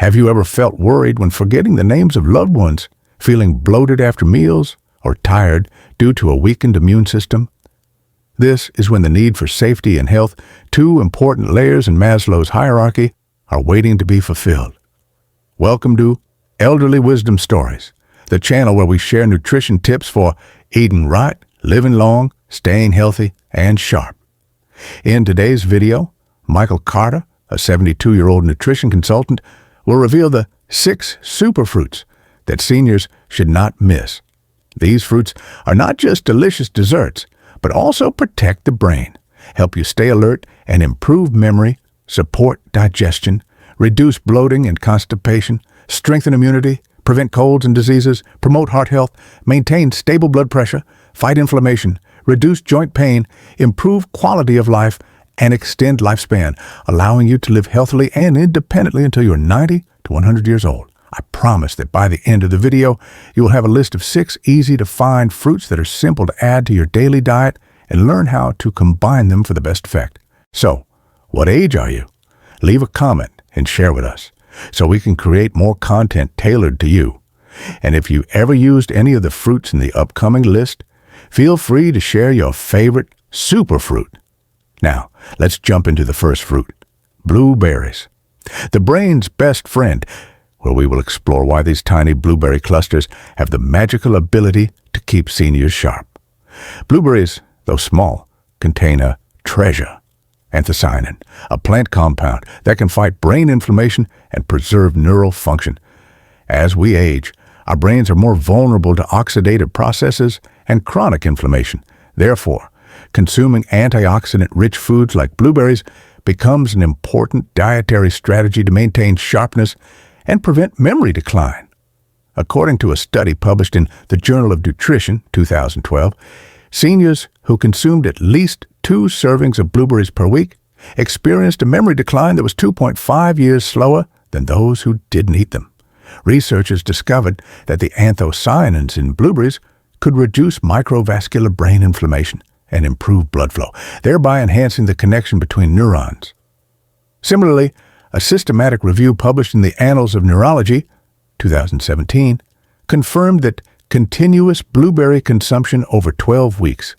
Have you ever felt worried when forgetting the names of loved ones, feeling bloated after meals, or tired due to a weakened immune system? This is when the need for safety and health, two important layers in Maslow's hierarchy, are waiting to be fulfilled. Welcome to Elderly Wisdom Stories, the channel where we share nutrition tips for eating right, living long, staying healthy, and sharp. In today's video, Michael Carter, a 72-year-old nutrition consultant, will reveal the 6 superfruits that seniors should not miss. These fruits are not just delicious desserts, but also protect the brain, help you stay alert and improve memory, support digestion, reduce bloating and constipation, strengthen immunity, prevent colds and diseases, promote heart health, maintain stable blood pressure, fight inflammation, reduce joint pain, improve quality of life, and extend lifespan, allowing you to live healthily and independently until you're 90 to 100 years old. I promise that by the end of the video, you will have a list of 6 easy-to-find fruits that are simple to add to your daily diet and learn how to combine them for the best effect. So, what age are you? Leave a comment and share with us so we can create more content tailored to you. And if you ever used any of the fruits in the upcoming list, feel free to share your favorite superfruit. Now, let's jump into the first fruit, blueberries, the brain's best friend, where we will explore why these tiny blueberry clusters have the magical ability to keep seniors sharp. Blueberries, though small, contain a treasure, anthocyanin, a plant compound that can fight brain inflammation and preserve neural function. As we age, our brains are more vulnerable to oxidative processes and chronic inflammation. Therefore, consuming antioxidant-rich foods like blueberries becomes an important dietary strategy to maintain sharpness and prevent memory decline. According to a study published in the Journal of Nutrition, 2012, seniors who consumed at least 2 servings of blueberries per week experienced a memory decline that was 2.5 years slower than those who didn't eat them. Researchers discovered that the anthocyanins in blueberries could reduce microvascular brain inflammation and improve blood flow, thereby enhancing the connection between neurons. Similarly, a systematic review published in the Annals of Neurology, 2017, confirmed that continuous blueberry consumption over 12 weeks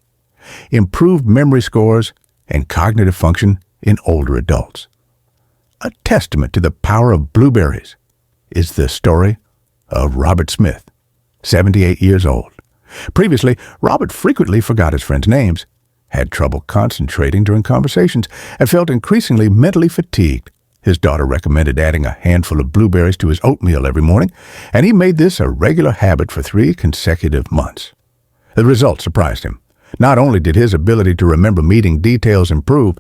improved memory scores and cognitive function in older adults. A testament to the power of blueberries is the story of Robert Smith, 78 years old. Previously, Robert frequently forgot his friends' names, had trouble concentrating during conversations, and felt increasingly mentally fatigued. His daughter recommended adding a handful of blueberries to his oatmeal every morning, and he made this a regular habit for 3 consecutive months. The result surprised him. Not only did his ability to remember meeting details improve,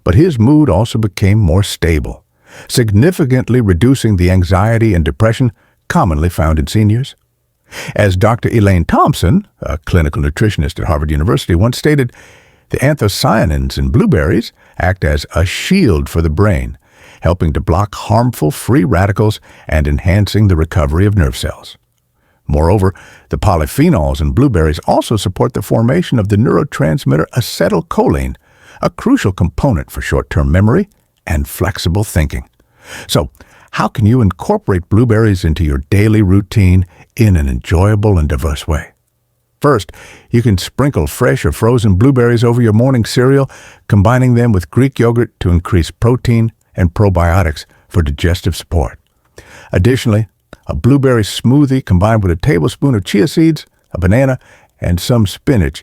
but his mood also became more stable, significantly reducing the anxiety and depression commonly found in seniors. As Dr. Elaine Thompson, a clinical nutritionist at Harvard University, once stated, the anthocyanins in blueberries act as a shield for the brain, helping to block harmful free radicals and enhancing the recovery of nerve cells. Moreover, the polyphenols in blueberries also support the formation of the neurotransmitter acetylcholine, a crucial component for short-term memory and flexible thinking. So, how can you incorporate blueberries into your daily routine in an enjoyable and diverse way? First, you can sprinkle fresh or frozen blueberries over your morning cereal, combining them with Greek yogurt to increase protein and probiotics for digestive support. Additionally, a blueberry smoothie combined with a tablespoon of chia seeds, a banana, and some spinach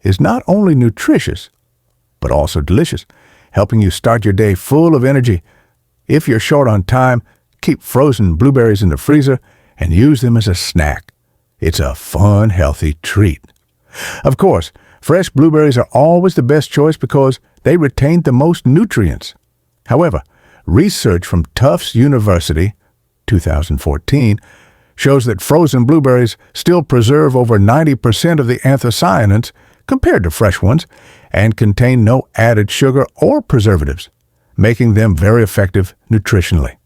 is not only nutritious, but also delicious, helping you start your day full of energy. If you're short on time, keep frozen blueberries in the freezer and use them as a snack. It's a fun, healthy treat. Of course, fresh blueberries are always the best choice because they retain the most nutrients. However, research from Tufts University, 2014, shows that frozen blueberries still preserve over 90% of the anthocyanins compared to fresh ones and contain no added sugar or preservatives, making them very effective nutritionally.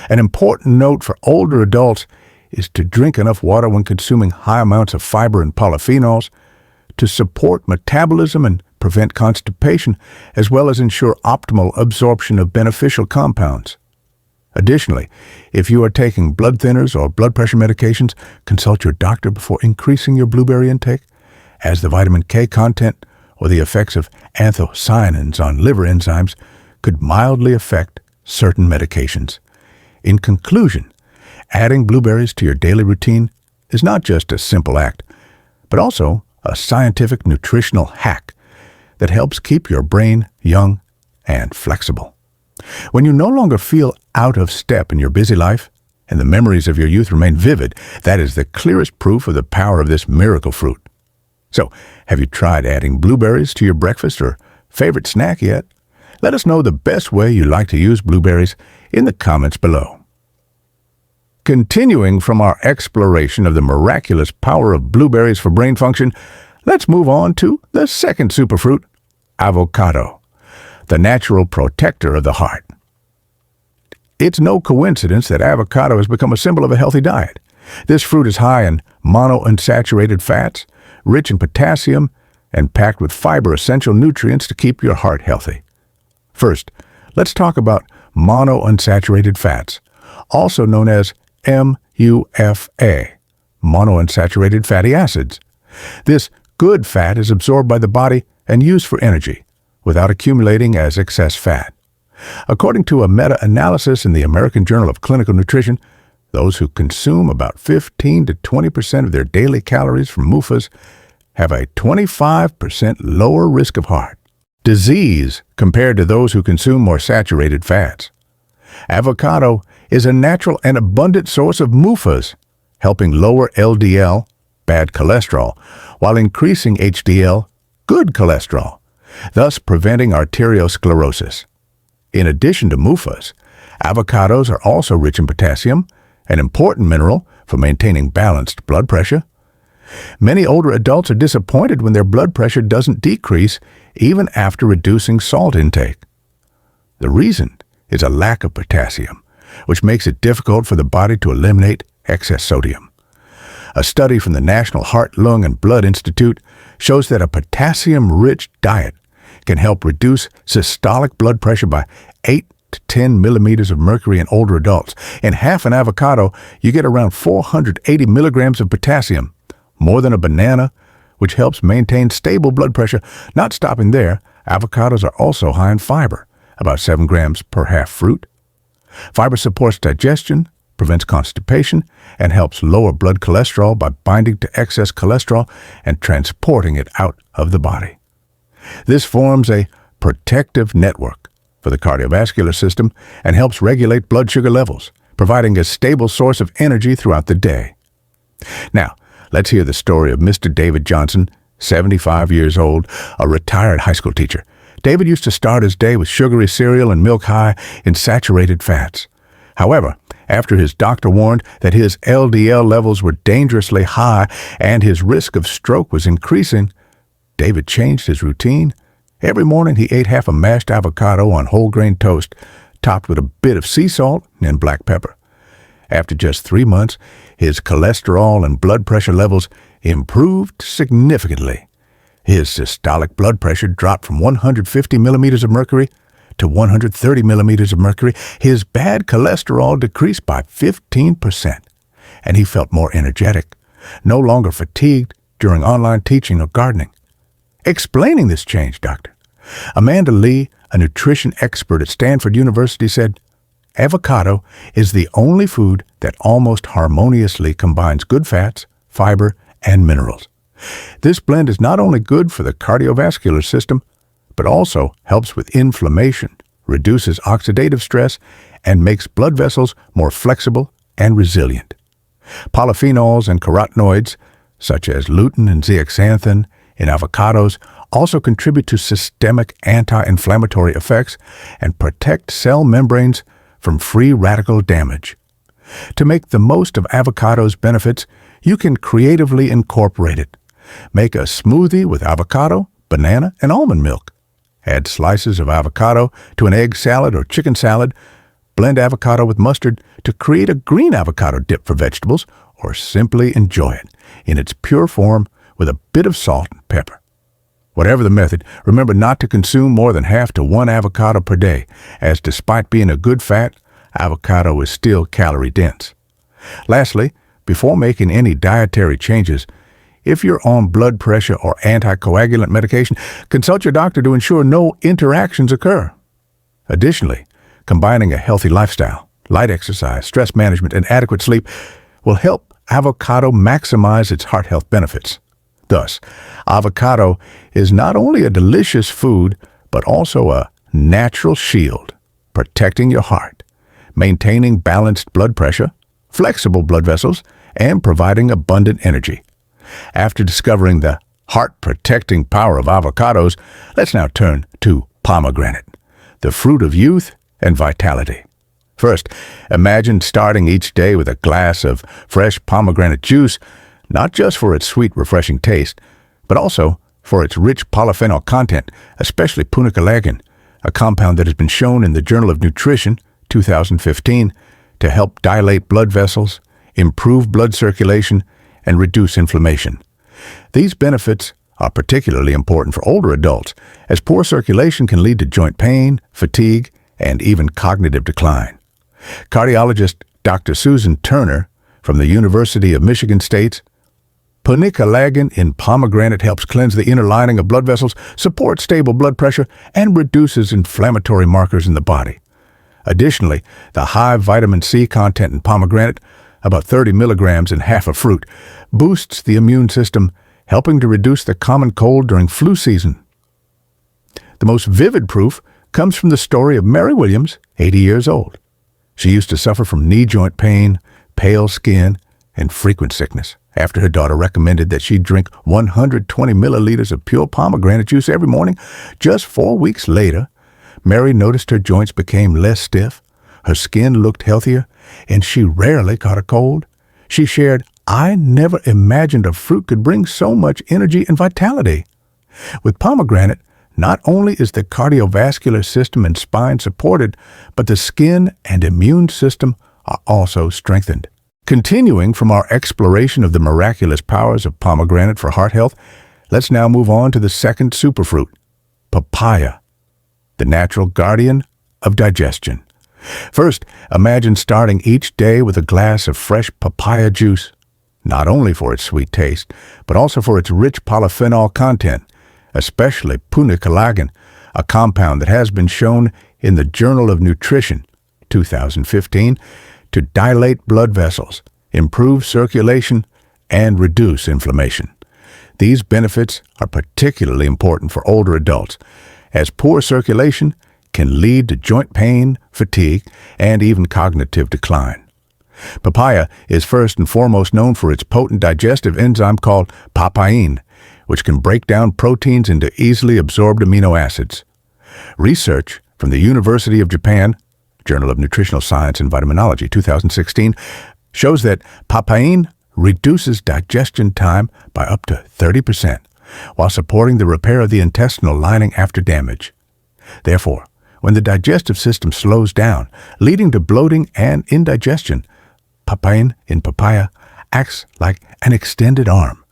An important note for older adults is to drink enough water when consuming high amounts of fiber and polyphenols to support metabolism and prevent constipation, as well as ensure optimal absorption of beneficial compounds. Additionally, if you are taking blood thinners or blood pressure medications, consult your doctor before increasing your blueberry intake, as the vitamin K content or the effects of anthocyanins on liver enzymes could mildly affect certain medications. In conclusion, adding blueberries to your daily routine is not just a simple act, but also a scientific nutritional hack that helps keep your brain young and flexible. When you no longer feel out of step in your busy life and the memories of your youth remain vivid, that is the clearest proof of the power of this miracle fruit. So, have you tried adding blueberries to your breakfast or favorite snack yet? Let us know the best way you like to use blueberries in the comments below. Continuing from our exploration of the miraculous power of blueberries for brain function, let's move on to the second superfruit, avocado, the natural protector of the heart. It's no coincidence that avocado has become a symbol of a healthy diet. This fruit is high in monounsaturated fats, rich in potassium, and packed with fiber essential nutrients to keep your heart healthy. First, let's talk about monounsaturated fats, also known as MUFA, monounsaturated fatty acids. This good fat is absorbed by the body and used for energy, without accumulating as excess fat. According to a meta-analysis in the American Journal of Clinical Nutrition, those who consume about 15 to 20% of their daily calories from MUFAs have a 25% lower risk of heart disease compared to those who consume more saturated fats. Avocado is a natural and abundant source of MUFAs, helping lower LDL, bad cholesterol, while increasing HDL, good cholesterol, thus preventing arteriosclerosis. In addition to MUFAs, avocados are also rich in potassium, an important mineral for maintaining balanced blood pressure. Many older adults are disappointed when their blood pressure doesn't decrease even after reducing salt intake. The reason is a lack of potassium, which makes it difficult for the body to eliminate excess sodium. A study from the National Heart, Lung, and Blood Institute shows that a potassium-rich diet can help reduce systolic blood pressure by 8 to 10 millimeters of mercury in older adults. In half an avocado, you get around 480 milligrams of potassium, more than a banana, which helps maintain stable blood pressure. Not stopping there, avocados are also high in fiber, about 7 grams per half fruit. Fiber supports digestion, prevents constipation, and helps lower blood cholesterol by binding to excess cholesterol and transporting it out of the body. This forms a protective network for the cardiovascular system and helps regulate blood sugar levels, providing a stable source of energy throughout the day. Now, let's hear the story of Mr. David Johnson, 75 years old, a retired high school teacher. David used to start his day with sugary cereal and milk high in saturated fats. However, after his doctor warned that his LDL levels were dangerously high and his risk of stroke was increasing, David changed his routine. Every morning he ate half a mashed avocado on whole grain toast, topped with a bit of sea salt and black pepper. After just 3 months, his cholesterol and blood pressure levels improved significantly. His systolic blood pressure dropped from 150 millimeters of mercury to 130 millimeters of mercury. His bad cholesterol decreased by 15%, and he felt more energetic, no longer fatigued during online teaching or gardening. Explaining this change, Dr. Amanda Lee, a nutrition expert at Stanford University, said, "Avocado is the only food that almost harmoniously combines good fats, fiber, and minerals. This blend is not only good for the cardiovascular system, but also helps with inflammation, reduces oxidative stress, and makes blood vessels more flexible and resilient. Polyphenols and carotenoids, such as lutein and zeaxanthin, in avocados also contribute to systemic anti-inflammatory effects and protect cell membranes from free radical damage. To make the most of avocado's benefits, you can creatively incorporate it. Make a smoothie with avocado, banana, and almond milk. Add slices of avocado to an egg salad or chicken salad. Blend avocado with mustard to create a green avocado dip for vegetables, or simply enjoy it in its pure form with a bit of salt and pepper. Whatever the method, remember not to consume more than half to 1 avocado per day, as despite being a good fat, avocado is still calorie-dense. Lastly, before making any dietary changes, if you're on blood pressure or anticoagulant medication, consult your doctor to ensure no interactions occur. Additionally, combining a healthy lifestyle, light exercise, stress management, and adequate sleep will help avocado maximize its heart health benefits. Thus, avocado is not only a delicious food, but also a natural shield, protecting your heart, maintaining balanced blood pressure, flexible blood vessels, and providing abundant energy. After discovering the heart-protecting power of avocados, let's now turn to pomegranate, the fruit of youth and vitality. First, imagine starting each day with a glass of fresh pomegranate juice, not just for its sweet, refreshing taste, but also for its rich polyphenol content, especially punicalagin, a compound that has been shown in the Journal of Nutrition, 2015, to help dilate blood vessels, improve blood circulation, and reduce inflammation. These benefits are particularly important for older adults, as poor circulation can lead to joint pain, fatigue, and even cognitive decline. Cardiologist Dr. Susan Turner from the University of Michigan states, "Punicalagin in pomegranate helps cleanse the inner lining of blood vessels, supports stable blood pressure, and reduces inflammatory markers in the body. Additionally, the high vitamin C content in pomegranate, about 30 milligrams in half a fruit, boosts the immune system, helping to reduce the common cold during flu season." The most vivid proof comes from the story of Mary Williams, 80 years old. She used to suffer from knee joint pain, pale skin, and frequent sickness. After her daughter recommended that she drink 120 milliliters of pure pomegranate juice every morning, just 4 weeks later, Mary noticed her joints became less stiff, her skin looked healthier, and she rarely caught a cold. She shared, "I never imagined a fruit could bring so much energy and vitality." With pomegranate, not only is the cardiovascular system and spine supported, but the skin and immune system are also strengthened. Continuing from our exploration of the miraculous powers of pomegranate for heart health, let's now move on to the second superfruit, papaya, the natural guardian of digestion. First, imagine starting each day with a glass of fresh papaya juice, not only for its sweet taste, but also for its rich polyphenol content, especially punicalagin, a compound that has been shown in the Journal of Nutrition, 2015, to dilate blood vessels, improve circulation, and reduce inflammation. These benefits are particularly important for older adults, as poor circulation can lead to joint pain, fatigue, and even cognitive decline. Papaya is first and foremost known for its potent digestive enzyme called papain, which can break down proteins into easily absorbed amino acids. Research from the University of Japan, Journal of Nutritional Science and Vitaminology, 2016, shows that papain reduces digestion time by up to 30%, while supporting the repair of the intestinal lining after damage. Therefore, when the digestive system slows down, leading to bloating and indigestion, papain in papaya acts like an extended arm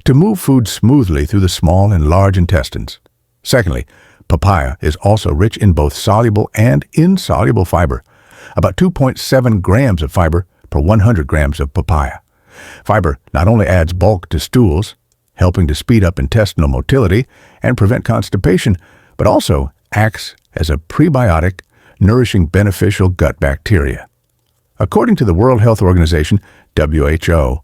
to move food smoothly through the small and large intestines. Secondly, papaya is also rich in both soluble and insoluble fiber, about 2.7 grams of fiber per 100 grams of papaya. Fiber not only adds bulk to stools, helping to speed up intestinal motility and prevent constipation, but also acts as a prebiotic, nourishing beneficial gut bacteria. According to the World Health Organization, WHO,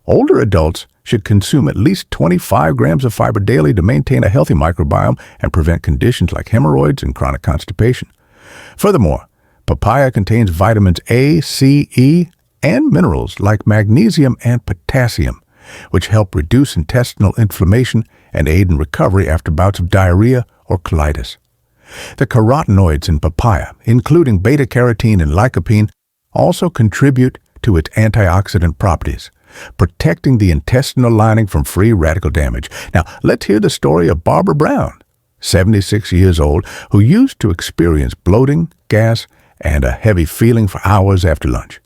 older adults should consume at least 25 grams of fiber daily to maintain a healthy microbiome and prevent conditions like hemorrhoids and chronic constipation. Furthermore, papaya contains vitamins A, C, E, and minerals like magnesium and potassium, which help reduce intestinal inflammation and aid in recovery after bouts of diarrhea or colitis. The carotenoids in papaya, including beta-carotene and lycopene, also contribute to its antioxidant properties, protecting the intestinal lining from free radical damage. Now, let's hear the story of Barbara Brown, 76 years old, who used to experience bloating, gas, and a heavy feeling for hours after lunch.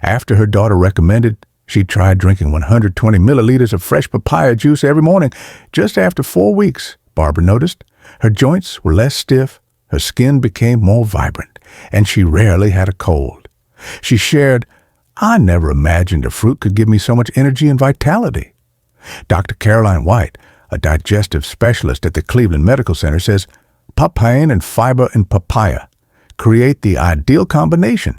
After her daughter recommended, she tried drinking 120 milliliters of fresh papaya juice every morning. Just after 4 weeks, Barbara noticed her joints were less stiff, her skin became more vibrant, and she rarely had a cold. She shared, "I never imagined a fruit could give me so much energy and vitality." Dr. Caroline White, a digestive specialist at the Cleveland Medical Center, says papain and fiber in papaya create the ideal combination.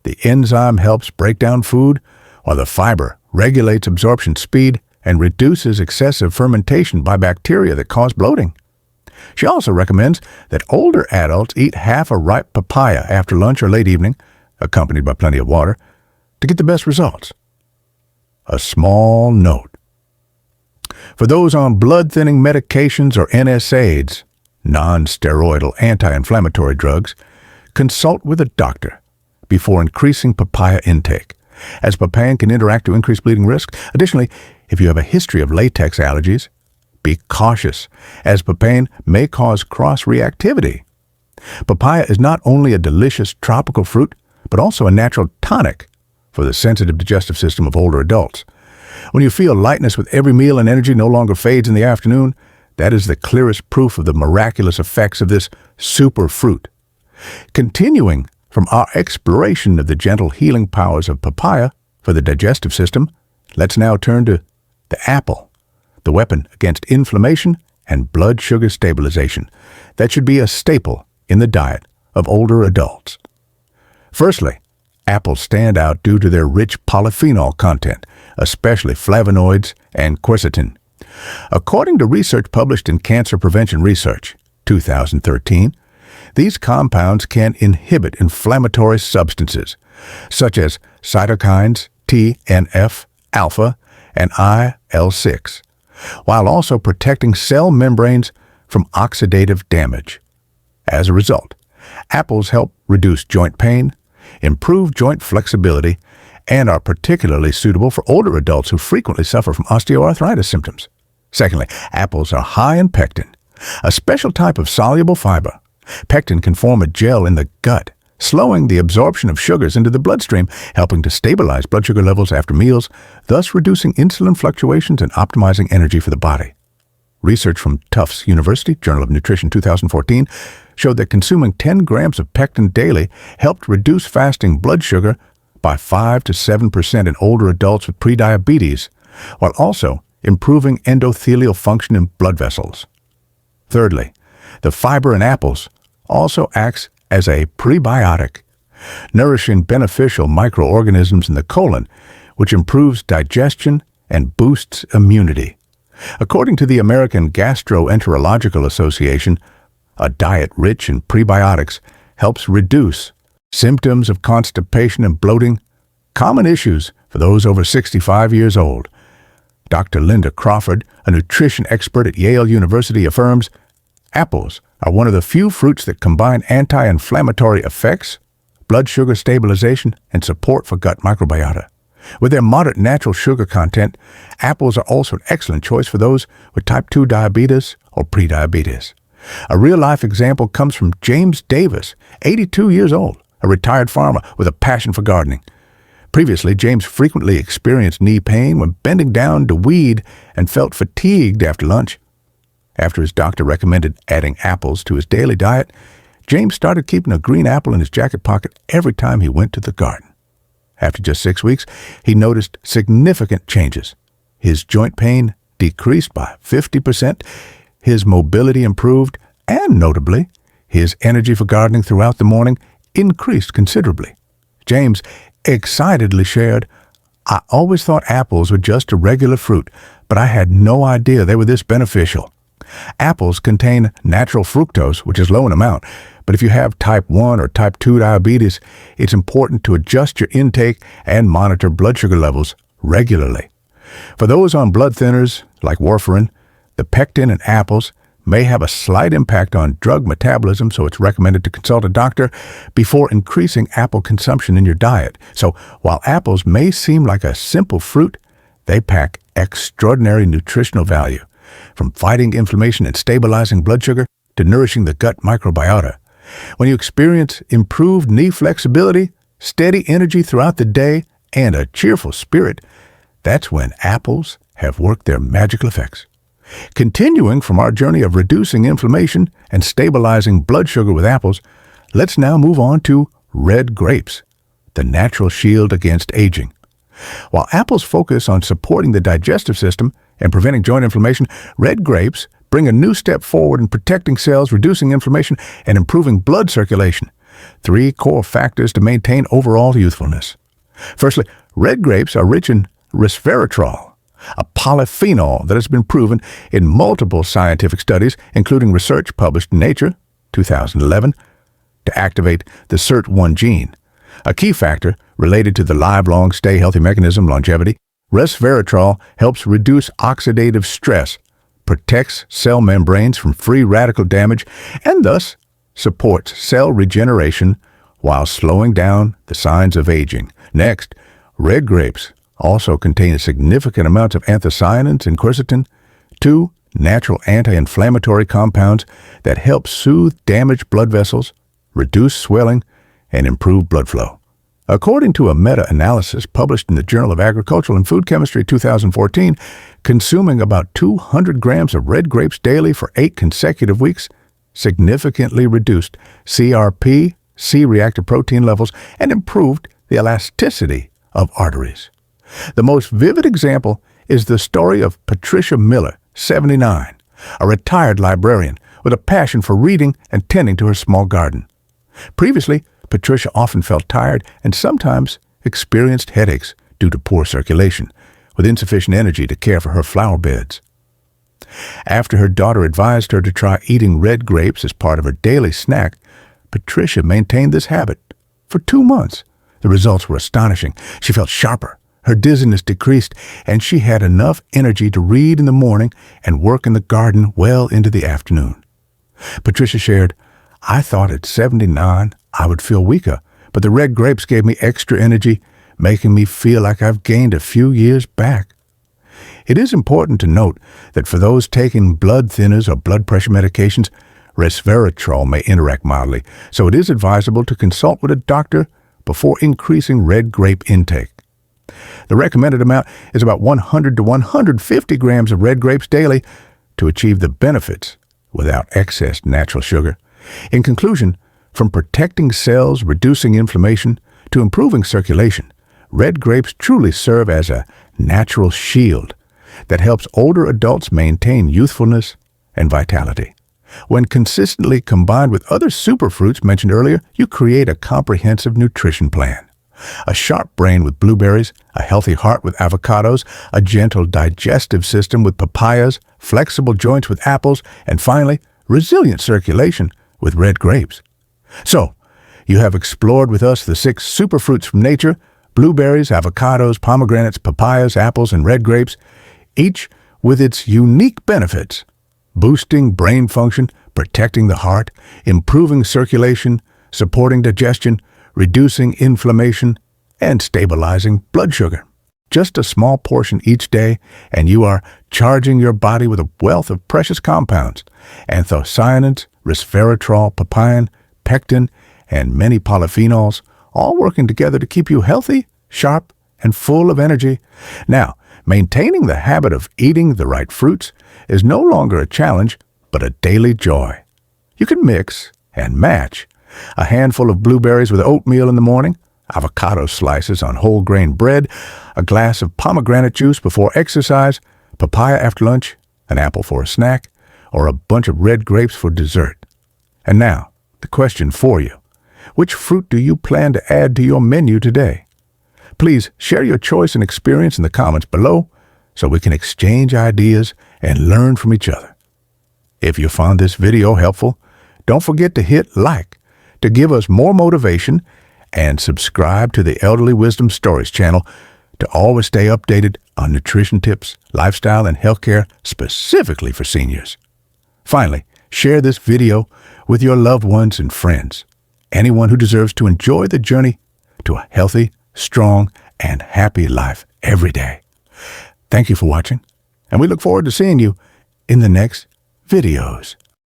The enzyme helps break down food, while the fiber regulates absorption speed and reduces excessive fermentation by bacteria that cause bloating. She also recommends that older adults eat half a ripe papaya after lunch or late evening, accompanied by plenty of water, to get the best results. A small note. For those on blood-thinning medications or NSAIDs, non-steroidal anti-inflammatory drugs, consult with a doctor before increasing papaya intake, as papain can interact to increase bleeding risk. Additionally, if you have a history of latex allergies, be cautious, as papain may cause cross-reactivity. Papaya is not only a delicious tropical fruit, but also a natural tonic for the sensitive digestive system of older adults. When you feel lightness with every meal and energy no longer fades in the afternoon, that is the clearest proof of the miraculous effects of this super fruit. Continuing from our exploration of the gentle healing powers of papaya for the digestive system, let's now turn to the apple, the weapon against inflammation and blood sugar stabilization that should be a staple in the diet of older adults. Firstly, apples stand out due to their rich polyphenol content, especially flavonoids and quercetin. According to research published in Cancer Prevention Research, 2013, these compounds can inhibit inflammatory substances, such as cytokines TNF-alpha and IL-6, while also protecting cell membranes from oxidative damage. As a result, apples help reduce joint pain, improve joint flexibility, and are particularly suitable for older adults who frequently suffer from osteoarthritis symptoms. Secondly, apples are high in pectin, a special type of soluble fiber. Pectin can form a gel in the gut, slowing the absorption of sugars into the bloodstream, helping to stabilize blood sugar levels after meals, thus reducing insulin fluctuations and optimizing energy for the body. Research from Tufts University, Journal of Nutrition 2014, showed that consuming 10 grams of pectin daily helped reduce fasting blood sugar by 5 to 7% in older adults with prediabetes, while also improving endothelial function in blood vessels. Thirdly, the fiber in apples also acts as a prebiotic, nourishing beneficial microorganisms in the colon, which improves digestion and boosts immunity. According to the American Gastroenterological Association, a diet rich in prebiotics helps reduce symptoms of constipation and bloating, common issues for those over 65 years old. Dr. Linda Crawford, a nutrition expert at Yale University, affirms apples are one of the few fruits that combine anti-inflammatory effects, blood sugar stabilization, and support for gut microbiota. With their moderate natural sugar content, apples are also an excellent choice for those with type 2 diabetes or prediabetes. A real-life example comes from James Davis, 82 years old, a retired farmer with a passion for gardening. Previously, James frequently experienced knee pain when bending down to weed and felt fatigued after lunch. After his doctor recommended adding apples to his daily diet, James started keeping a green apple in his jacket pocket every time he went to the garden. After just 6 weeks, he noticed significant changes. His joint pain decreased by 50%, his mobility improved, and notably, his energy for gardening throughout the morning increased considerably. James excitedly shared, "I always thought apples were just a regular fruit, but I had no idea they were this beneficial." Apples contain natural fructose, which is low in amount, but if you have type 1 or type 2 diabetes, it's important to adjust your intake and monitor blood sugar levels regularly. For those on blood thinners, like warfarin, the pectin in apples may have a slight impact on drug metabolism, so it's recommended to consult a doctor before increasing apple consumption in your diet. So while apples may seem like a simple fruit, they pack extraordinary nutritional value, from fighting inflammation and stabilizing blood sugar to nourishing the gut microbiota. When you experience improved knee flexibility, steady energy throughout the day, and a cheerful spirit, that's when apples have worked their magical effects. Continuing from our journey of reducing inflammation and stabilizing blood sugar with apples, let's now move on to red grapes, the natural shield against aging. While apples focus on supporting the digestive system and preventing joint inflammation, red grapes bring a new step forward in protecting cells, reducing inflammation, and improving blood circulation, 3 core factors to maintain overall youthfulness. Firstly, red grapes are rich in resveratrol, a polyphenol that has been proven in multiple scientific studies, including research published in Nature, 2011, to activate the SIRT1 gene, a key factor related to the lifelong stay healthy mechanism longevity. Resveratrol helps reduce oxidative stress, protects cell membranes from free radical damage, and thus supports cell regeneration while slowing down the signs of aging. Next, red grapes also contain significant amounts of anthocyanins and quercetin, 2 natural anti-inflammatory compounds that help soothe damaged blood vessels, reduce swelling, and improve blood flow. According to a meta-analysis published in the Journal of Agricultural and Food Chemistry 2014, consuming about 200 grams of red grapes daily for 8 consecutive weeks significantly reduced CRP, C-reactive protein levels, and improved the elasticity of arteries. The most vivid example is the story of Patricia Miller, 79, a retired librarian with a passion for reading and tending to her small garden. Previously, Patricia often felt tired and sometimes experienced headaches due to poor circulation, with insufficient energy to care for her flower beds. After her daughter advised her to try eating red grapes as part of her daily snack, Patricia maintained this habit for 2 months. The results were astonishing. She felt sharper, her dizziness decreased, and she had enough energy to read in the morning and work in the garden well into the afternoon. Patricia shared, "I thought at 79 I would feel weaker, but the red grapes gave me extra energy, making me feel like I've gained a few years back." It is important to note that for those taking blood thinners or blood pressure medications, resveratrol may interact mildly, so it is advisable to consult with a doctor before increasing red grape intake. The recommended amount is about 100 to 150 grams of red grapes daily to achieve the benefits without excess natural sugar. In conclusion, from protecting cells, reducing inflammation, to improving circulation, red grapes truly serve as a natural shield that helps older adults maintain youthfulness and vitality. When consistently combined with other superfruits mentioned earlier, you create a comprehensive nutrition plan. A sharp brain with blueberries, a healthy heart with avocados, a gentle digestive system with papayas, flexible joints with apples, and finally, resilient circulation with red grapes. So, you have explored with us the 6 superfruits from nature: blueberries, avocados, pomegranates, papayas, apples, and red grapes, each with its unique benefits: boosting brain function, protecting the heart, improving circulation, supporting digestion, reducing inflammation, and stabilizing blood sugar. Just a small portion each day, and you are charging your body with a wealth of precious compounds: anthocyanins, resveratrol, papain, pectin, and many polyphenols, all working together to keep you healthy, sharp, and full of energy. Now, maintaining the habit of eating the right fruits is no longer a challenge, but a daily joy. You can mix and match a handful of blueberries with oatmeal in the morning, avocado slices on whole grain bread, a glass of pomegranate juice before exercise, papaya after lunch, an apple for a snack, or a bunch of red grapes for dessert. And now, the question for you: which fruit do you plan to add to your menu today? Please share your choice and experience in the comments below so we can exchange ideas and learn from each other. If you found this video helpful, don't forget to hit like to give us more motivation, and subscribe to the Elderly Wisdom Stories channel to always stay updated on nutrition tips, lifestyle, and healthcare specifically for seniors. Finally, share this video with your loved ones and friends, anyone who deserves to enjoy the journey to a healthy, strong, and happy life every day. Thank you for watching, and we look forward to seeing you in the next videos.